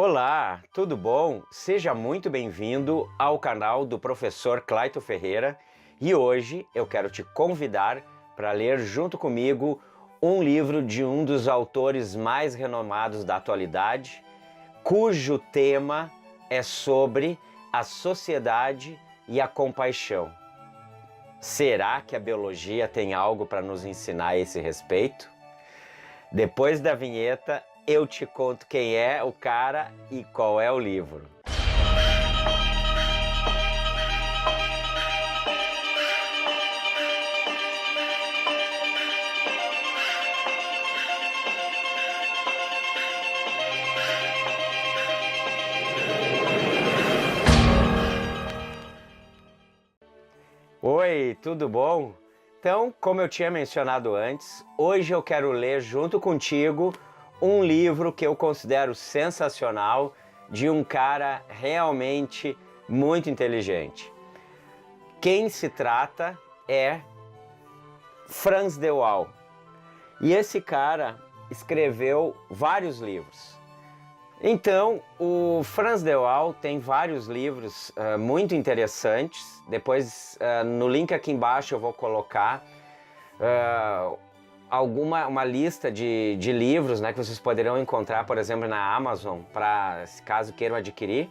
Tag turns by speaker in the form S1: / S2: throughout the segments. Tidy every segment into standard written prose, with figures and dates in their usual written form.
S1: Olá, tudo bom? Seja muito bem-vindo ao canal do professor Clayton Ferreira e hoje eu quero te convidar para ler junto comigo um livro de um dos autores mais renomados da atualidade, cujo tema é sobre a sociedade e a compaixão. Será que a biologia tem algo para nos ensinar a esse respeito? Depois da vinheta, eu te conto quem é o cara e qual é o livro. Oi, tudo bom? Então, como eu tinha mencionado antes, hoje eu quero ler junto contigo um livro que eu considero sensacional, de um cara realmente muito inteligente. Quem se trata é Frans de Waal. E esse cara escreveu vários livros. Então, o Frans de Waal tem vários livros muito interessantes. Depois, no link aqui embaixo eu vou colocar uma lista de livros, né, que vocês poderão encontrar, por exemplo, na Amazon, para caso queiram adquirir.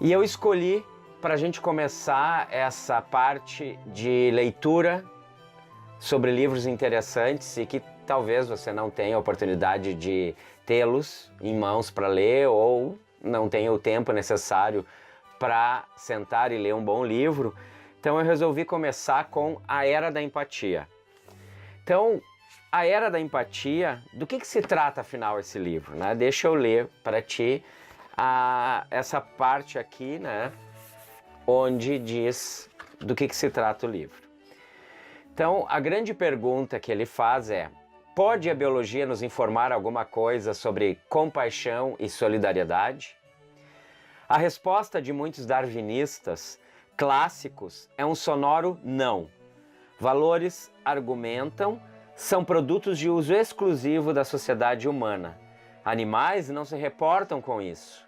S1: E eu escolhi para a gente começar essa parte de leitura sobre livros interessantes e que talvez você não tenha a oportunidade de tê-los em mãos para ler ou não tenha o tempo necessário para sentar e ler um bom livro. Então eu resolvi começar com A Era da Empatia. Então, A Era da Empatia, do que se trata afinal esse livro, né? Deixa eu ler para ti essa parte aqui, né, onde diz do que se trata o livro. Então, a grande pergunta que ele faz é: pode a biologia nos informar alguma coisa sobre compaixão e solidariedade? A resposta de muitos darwinistas clássicos é um sonoro não. Valores argumentam são produtos de uso exclusivo da sociedade humana. Animais não se reportam com isso.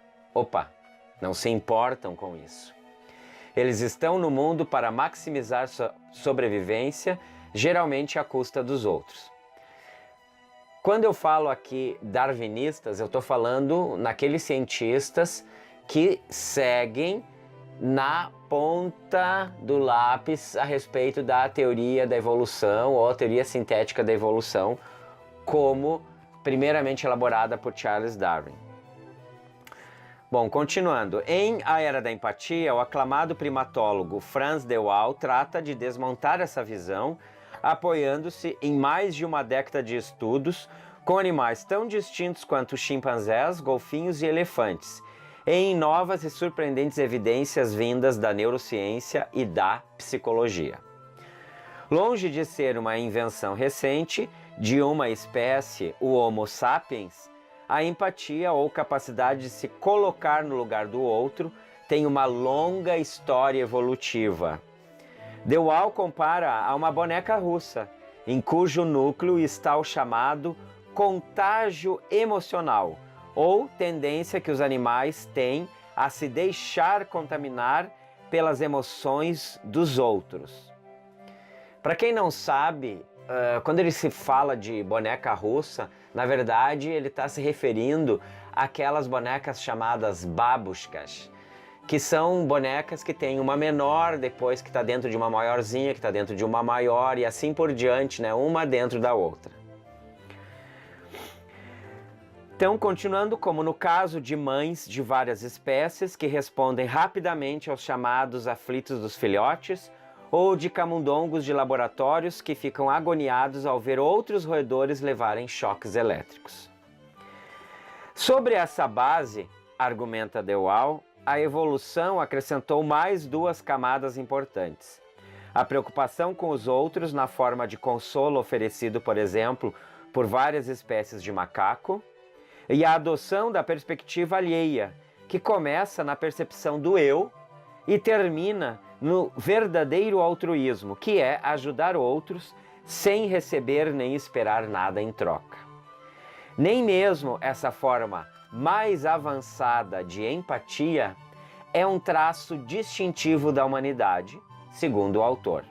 S1: Não se importam com isso. Eles estão no mundo para maximizar sua sobrevivência, geralmente à custa dos outros. Quando eu falo aqui darwinistas, eu estou falando naqueles cientistas que seguem na ponta do lápis a respeito da teoria da evolução ou a teoria sintética da evolução, como primeiramente elaborada por Charles Darwin. Bom, continuando. Em A Era da Empatia, o aclamado primatólogo Frans de Waal trata de desmontar essa visão, apoiando-se em mais de uma década de estudos com animais tão distintos quanto chimpanzés, golfinhos e elefantes, em novas e surpreendentes evidências vindas da neurociência e da psicologia. Longe de ser uma invenção recente de uma espécie, o Homo sapiens, a empatia ou capacidade de se colocar no lugar do outro tem uma longa história evolutiva. De Waal compara a uma boneca russa, em cujo núcleo está o chamado contágio emocional, ou tendência que os animais têm a se deixar contaminar pelas emoções dos outros. Para quem não sabe, quando ele se fala de boneca russa, na verdade ele está se referindo àquelas bonecas chamadas babushkas, que são bonecas que têm uma menor, depois que está dentro de uma maiorzinha, que está dentro de uma maior e assim por diante, né? Uma dentro da outra. Então, continuando, como no caso de mães de várias espécies que respondem rapidamente aos chamados aflitos dos filhotes, ou de camundongos de laboratórios que ficam agoniados ao ver outros roedores levarem choques elétricos. Sobre essa base, argumenta de Waal, a evolução acrescentou mais duas camadas importantes. A preocupação com os outros na forma de consolo oferecido, por exemplo, por várias espécies de macaco, e a adoção da perspectiva alheia, que começa na percepção do eu e termina no verdadeiro altruísmo, que é ajudar outros sem receber nem esperar nada em troca. Nem mesmo essa forma mais avançada de empatia é um traço distintivo da humanidade, segundo o autor.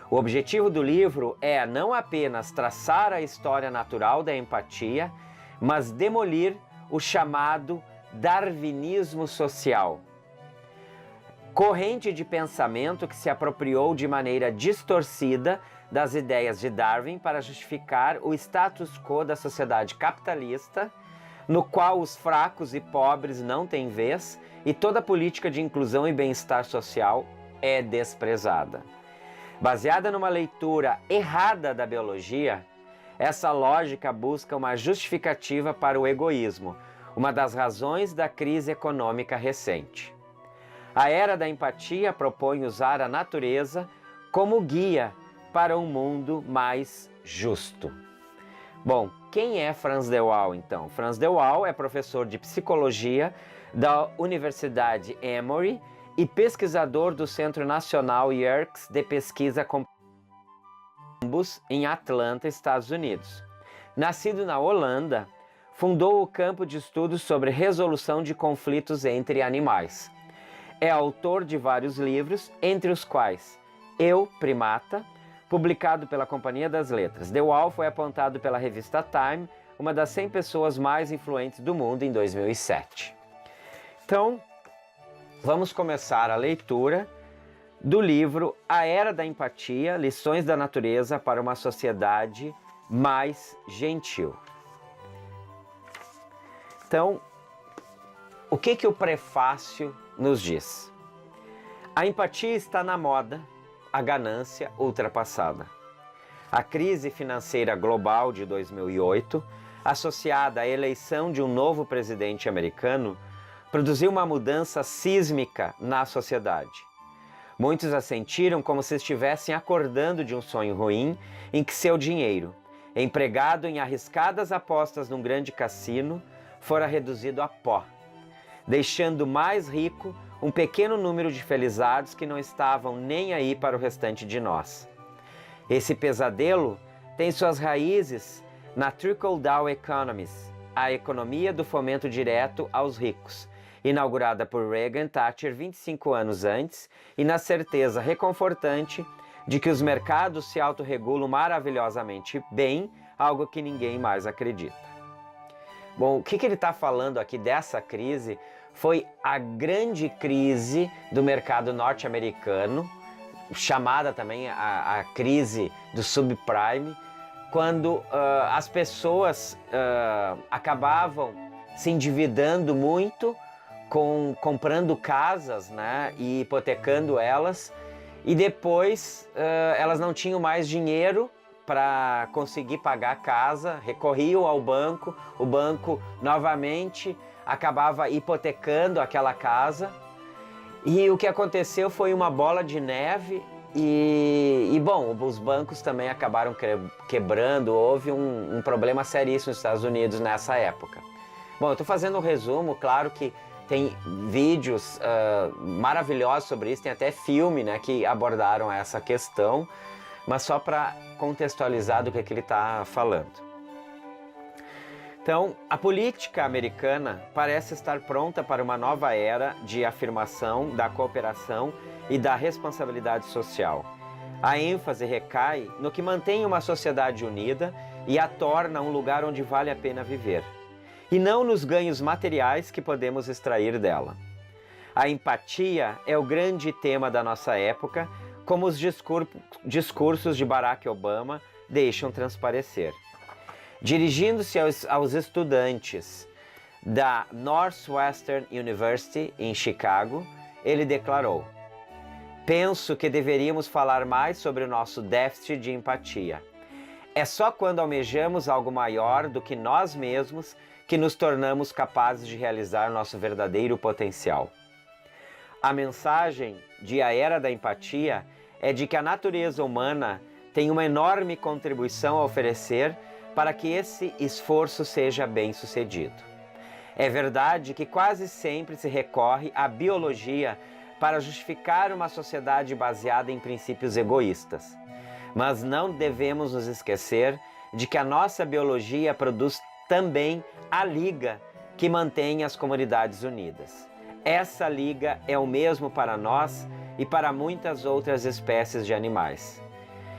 S1: O objetivo do livro é não apenas traçar a história natural da empatia, mas demolir o chamado darwinismo social, corrente de pensamento que se apropriou de maneira distorcida das ideias de Darwin para justificar o status quo da sociedade capitalista, no qual os fracos e pobres não têm vez e toda política de inclusão e bem-estar social é desprezada. Baseada numa leitura errada da biologia, essa lógica busca uma justificativa para o egoísmo, uma das razões da crise econômica recente. A era da empatia propõe usar a natureza como guia para um mundo mais justo. Bom, quem é Frans de Waal, então? Frans de Waal é professor de psicologia da Universidade Emory e pesquisador do Centro Nacional Yerkes de Pesquisa Columbus, em Atlanta, Estados Unidos. Nascido na Holanda, fundou o campo de estudos sobre resolução de conflitos entre animais. É autor de vários livros, entre os quais Eu, Primata, publicado pela Companhia das Letras. De Waal foi apontado pela revista Time, uma das 100 pessoas mais influentes do mundo em 2007. Então, vamos começar a leitura do livro A Era da Empatia, Lições da Natureza para uma Sociedade Mais Gentil. Então, o que o prefácio nos diz? A empatia está na moda, a ganância ultrapassada. A crise financeira global de 2008, associada à eleição de um novo presidente americano, produziu uma mudança sísmica na sociedade. Muitos a sentiram como se estivessem acordando de um sonho ruim em que seu dinheiro, empregado em arriscadas apostas num grande cassino, fora reduzido a pó, deixando mais rico um pequeno número de felizados que não estavam nem aí para o restante de nós. Esse pesadelo tem suas raízes na Trickle-Down Economics, a economia do fomento direto aos ricos, inaugurada por Reagan Thatcher 25 anos antes, e na certeza reconfortante de que os mercados se autorregulam maravilhosamente bem, algo que ninguém mais acredita. Bom, o que ele está falando aqui dessa crise foi a grande crise do mercado norte-americano, chamada também a crise do subprime, quando as pessoas acabavam se endividando muito, comprando casas, né, e hipotecando elas, e depois elas não tinham mais dinheiro para conseguir pagar a casa, recorriam ao banco, o banco novamente acabava hipotecando aquela casa, e o que aconteceu foi uma bola de neve bom, os bancos também acabaram quebrando, houve um problema seríssimo nos Estados Unidos nessa época. Bom, eu estou fazendo um resumo, claro que tem vídeos maravilhosos sobre isso, tem até filme, né, que abordaram essa questão, mas só para contextualizar do que ele está falando. Então, a política americana parece estar pronta para uma nova era de afirmação da cooperação e da responsabilidade social. A ênfase recai no que mantém uma sociedade unida e a torna um lugar onde vale a pena viver, e não nos ganhos materiais que podemos extrair dela. A empatia é o grande tema da nossa época, como os discursos de Barack Obama deixam transparecer. Dirigindo-se aos estudantes da Northwestern University, em Chicago, ele declarou: "Penso que deveríamos falar mais sobre o nosso déficit de empatia. É só quando almejamos algo maior do que nós mesmos que nos tornamos capazes de realizar nosso verdadeiro potencial." A mensagem de A Era da Empatia é de que a natureza humana tem uma enorme contribuição a oferecer para que esse esforço seja bem-sucedido. É verdade que quase sempre se recorre à biologia para justificar uma sociedade baseada em princípios egoístas. Mas não devemos nos esquecer de que a nossa biologia produz também a liga que mantém as comunidades unidas. Essa liga é o mesmo para nós e para muitas outras espécies de animais.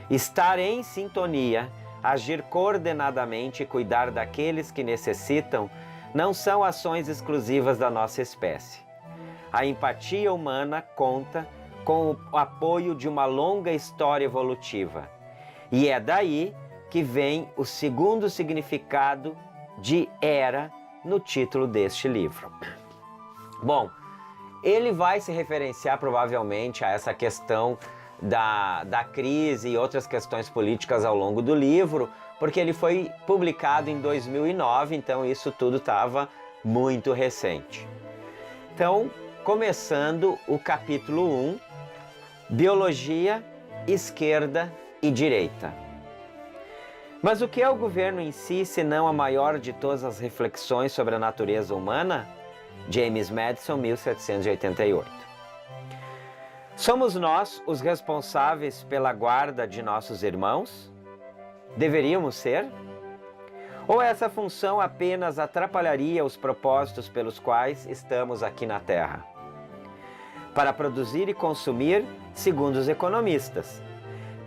S1: Estar em sintonia, agir coordenadamente e cuidar daqueles que necessitam não são ações exclusivas da nossa espécie. A empatia humana conta com o apoio de uma longa história evolutiva. E é daí que vem o segundo significado de era no título deste livro. Bom, ele vai se referenciar provavelmente a essa questão da crise e outras questões políticas ao longo do livro, porque ele foi publicado em 2009, então isso tudo estava muito recente. Então, começando o capítulo 1, Biologia, Esquerda e Direita. Mas o que é o governo em si, senão a maior de todas as reflexões sobre a natureza humana? James Madison, 1788. Somos nós os responsáveis pela guarda de nossos irmãos? Deveríamos ser? Ou essa função apenas atrapalharia os propósitos pelos quais estamos aqui na Terra? Para produzir e consumir, segundo os economistas.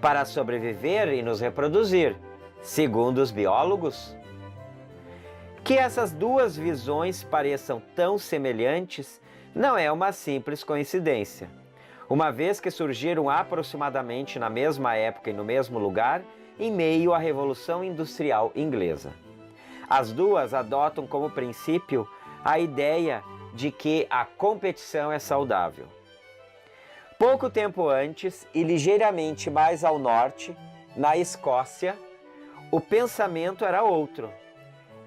S1: Para sobreviver e nos reproduzir, segundo os biólogos? Que essas duas visões pareçam tão semelhantes não é uma simples coincidência, uma vez que surgiram aproximadamente na mesma época e no mesmo lugar, em meio à Revolução Industrial Inglesa. As duas adotam como princípio a ideia de que a competição é saudável. Pouco tempo antes e ligeiramente mais ao norte, na Escócia, o pensamento era outro.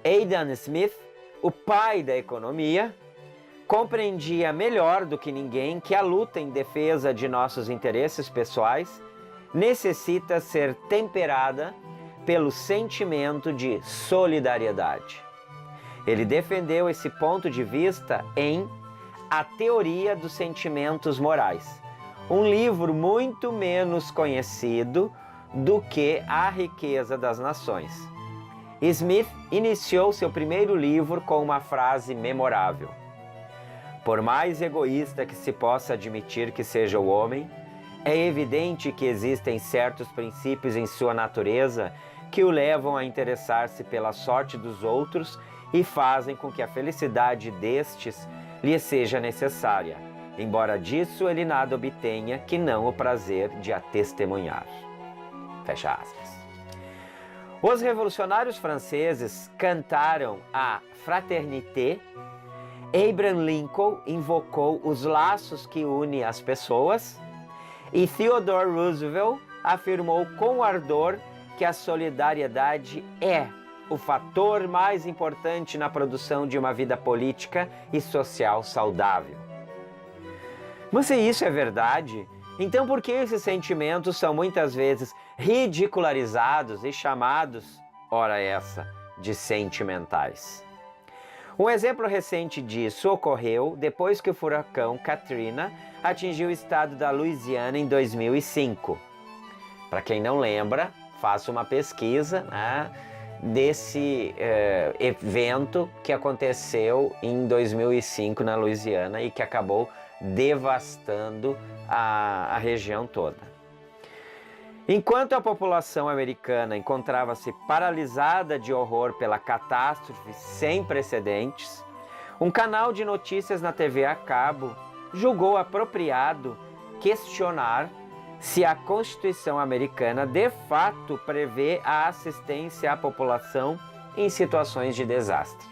S1: Adam Smith, o pai da economia, compreendia melhor do que ninguém que a luta em defesa de nossos interesses pessoais necessita ser temperada pelo sentimento de solidariedade. Ele defendeu esse ponto de vista em A Teoria dos Sentimentos Morais, um livro muito menos conhecido do que A Riqueza das Nações. Smith iniciou seu primeiro livro com uma frase memorável: por mais egoísta que se possa admitir que seja o homem, é evidente que existem certos princípios em sua natureza que o levam a interessar-se pela sorte dos outros e fazem com que a felicidade destes lhe seja necessária, embora disso ele nada obtenha que não o prazer de a testemunhar. Fecha aspas. Os revolucionários franceses cantaram a Fraternité. Abraham Lincoln invocou os laços que unem as pessoas e Theodore Roosevelt afirmou com ardor que a solidariedade é o fator mais importante na produção de uma vida política e social saudável. Mas se isso é verdade, então por que esses sentimentos são muitas vezes ridicularizados e chamados, ora essa, de sentimentais? Um exemplo recente disso ocorreu depois que o furacão Katrina atingiu o estado da Louisiana em 2005. Para quem não lembra, faça uma pesquisa, né, desse evento que aconteceu em 2005 na Louisiana e que acabou devastando a região toda. Enquanto a população americana encontrava-se paralisada de horror pela catástrofe sem precedentes, um canal de notícias na TV a cabo julgou apropriado questionar se a Constituição americana de fato prevê a assistência à população em situações de desastre.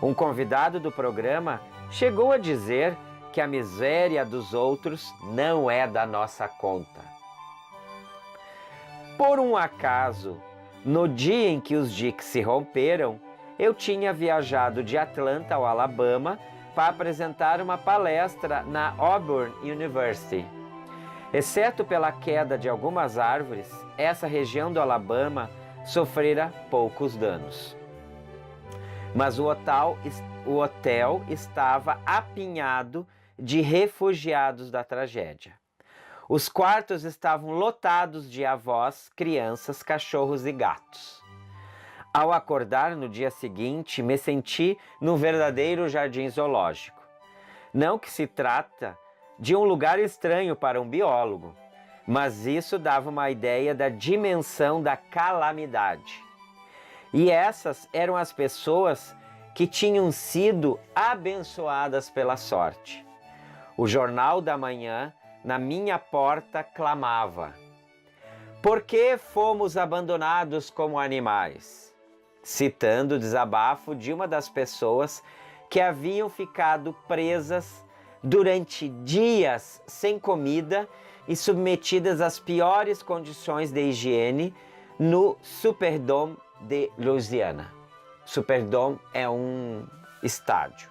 S1: Um convidado do programa chegou a dizer que a miséria dos outros não é da nossa conta. Por um acaso, no dia em que os diques se romperam, eu tinha viajado de Atlanta ao Alabama para apresentar uma palestra na Auburn University. Exceto pela queda de algumas árvores, essa região do Alabama sofrera poucos danos. Mas o hotel estava apinhado de refugiados da tragédia. Os quartos estavam lotados de avós, crianças, cachorros e gatos. Ao acordar no dia seguinte, me senti num verdadeiro jardim zoológico. Não que se trata de um lugar estranho para um biólogo, mas isso dava uma ideia da dimensão da calamidade. E essas eram as pessoas que tinham sido abençoadas pela sorte. O Jornal da Manhã, na minha porta, clamava: "Por que fomos abandonados como animais?", citando o desabafo de uma das pessoas que haviam ficado presas durante dias sem comida e submetidas às piores condições de higiene no Superdome de Louisiana. Superdome é um estádio.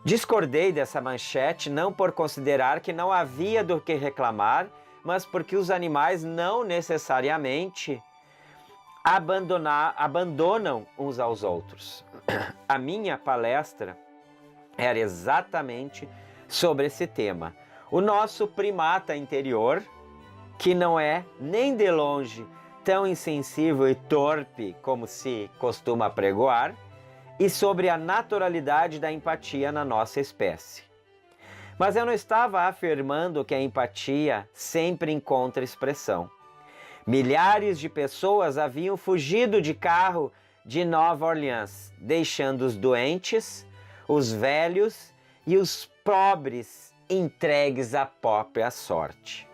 S1: Discordei dessa manchete não por considerar que não havia do que reclamar, mas porque os animais não necessariamente abandonam uns aos outros. A minha palestra era exatamente sobre esse tema. O nosso primata interior, que não é nem de longe tão insensível e torpe como se costuma apregoar, e sobre a naturalidade da empatia na nossa espécie. Mas eu não estava afirmando que a empatia sempre encontra expressão. Milhares de pessoas haviam fugido de carro de Nova Orleans, deixando os doentes, os velhos e os pobres entregues à própria sorte.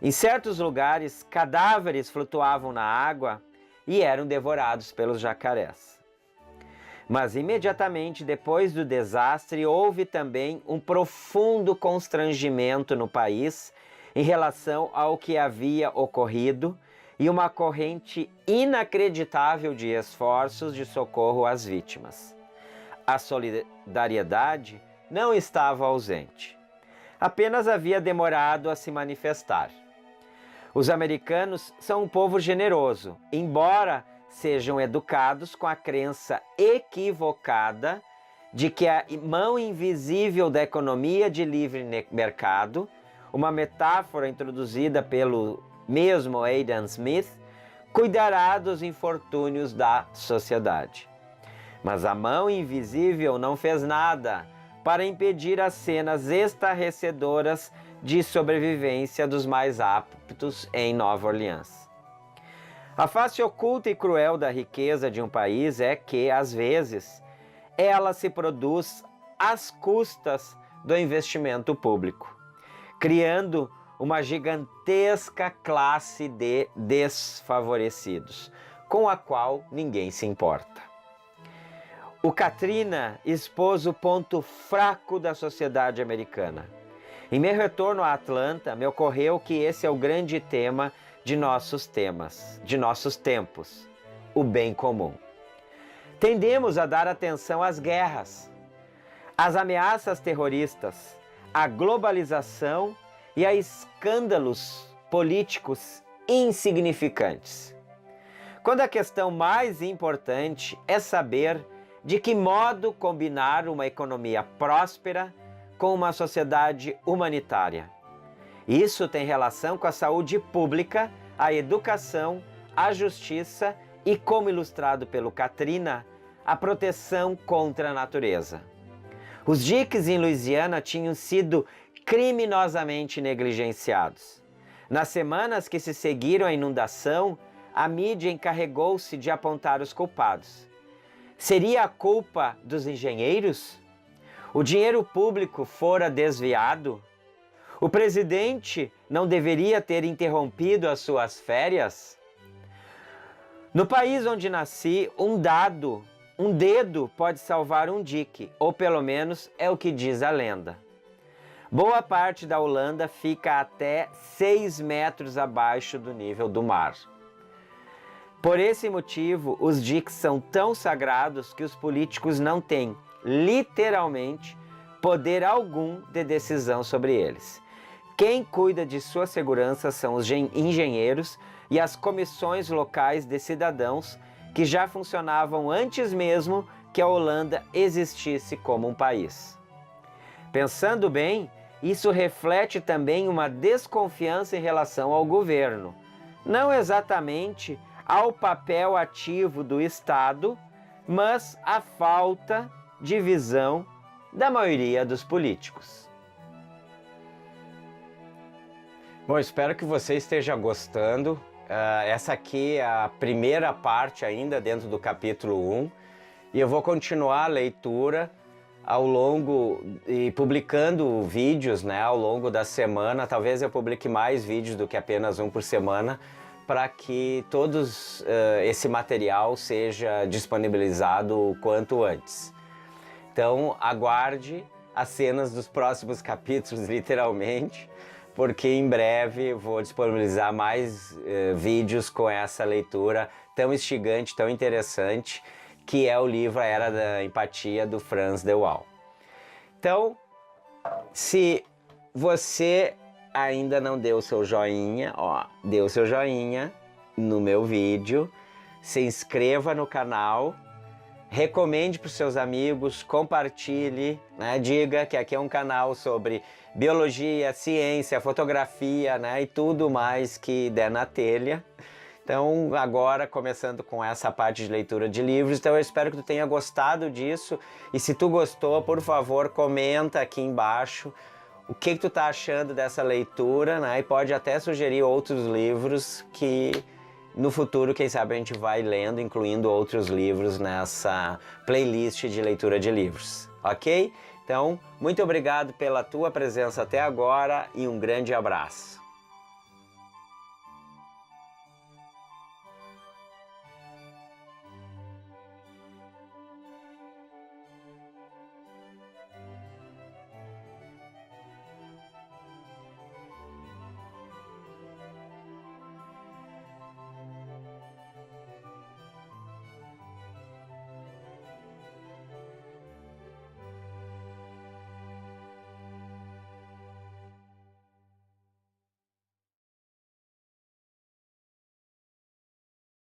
S1: Em certos lugares, cadáveres flutuavam na água e eram devorados pelos jacarés. Mas imediatamente depois do desastre, houve também um profundo constrangimento no país em relação ao que havia ocorrido e uma corrente inacreditável de esforços de socorro às vítimas. A solidariedade não estava ausente, apenas havia demorado a se manifestar. Os americanos são um povo generoso, embora sejam educados com a crença equivocada de que a mão invisível da economia de livre mercado, uma metáfora introduzida pelo mesmo Adam Smith, cuidará dos infortúnios da sociedade. Mas a mão invisível não fez nada para impedir as cenas estarrecedoras de sobrevivência dos mais aptos em Nova Orleans. A face oculta e cruel da riqueza de um país é que, às vezes, ela se produz às custas do investimento público, criando uma gigantesca classe de desfavorecidos, com a qual ninguém se importa. O Katrina expôs o ponto fraco da sociedade americana. Em meu retorno a Atlanta, me ocorreu que esse é o grande tema de nossos tempos, o bem comum. Tendemos a dar atenção às guerras, às ameaças terroristas, à globalização e a escândalos políticos insignificantes. Quando a questão mais importante é saber de que modo combinar uma economia próspera com uma sociedade humanitária. Isso tem relação com a saúde pública, a educação, a justiça e, como ilustrado pelo Katrina, a proteção contra a natureza. Os diques em Louisiana tinham sido criminosamente negligenciados. Nas semanas que se seguiram à inundação, a mídia encarregou-se de apontar os culpados. Seria a culpa dos engenheiros? O dinheiro público fora desviado? O presidente não deveria ter interrompido as suas férias? No país onde nasci, um dedo pode salvar um dique, ou pelo menos é o que diz a lenda. Boa parte da Holanda fica até 6 metros abaixo do nível do mar. Por esse motivo, os diques são tão sagrados que os políticos não têm, literalmente, poder algum de decisão sobre eles. Quem cuida de sua segurança são os engenheiros e as comissões locais de cidadãos que já funcionavam antes mesmo que a Holanda existisse como um país. Pensando bem, isso reflete também uma desconfiança em relação ao governo, não exatamente ao papel ativo do Estado, mas à falta de visão da maioria dos políticos. Bom, espero que você esteja gostando. Essa aqui é a primeira parte ainda dentro do capítulo 1, e eu vou continuar a leitura ao longo e publicando vídeos, né, ao longo da semana. Talvez eu publique mais vídeos do que apenas um por semana, para que todos esse material seja disponibilizado o quanto antes. Então aguarde as cenas dos próximos capítulos, literalmente, porque em breve vou disponibilizar mais vídeos com essa leitura tão instigante, tão interessante, que é o livro A Era da Empatia, do Frans de Waal. Então, se você ainda não deu o seu joinha, dê o seu joinha no meu vídeo, se inscreva no canal, recomende para os seus amigos, compartilhe, né? Diga que aqui é um canal sobre biologia, ciência, fotografia, né? E tudo mais que der na telha. Então, agora, começando com essa parte de leitura de livros, então eu espero que tu tenha gostado disso. E se tu gostou, por favor, comenta aqui embaixo o que tu tá achando dessa leitura, né? E pode até sugerir outros livros que no futuro, quem sabe, a gente vai lendo, incluindo outros livros nessa playlist de leitura de livros, ok? Então, muito obrigado pela tua presença até agora e um grande abraço.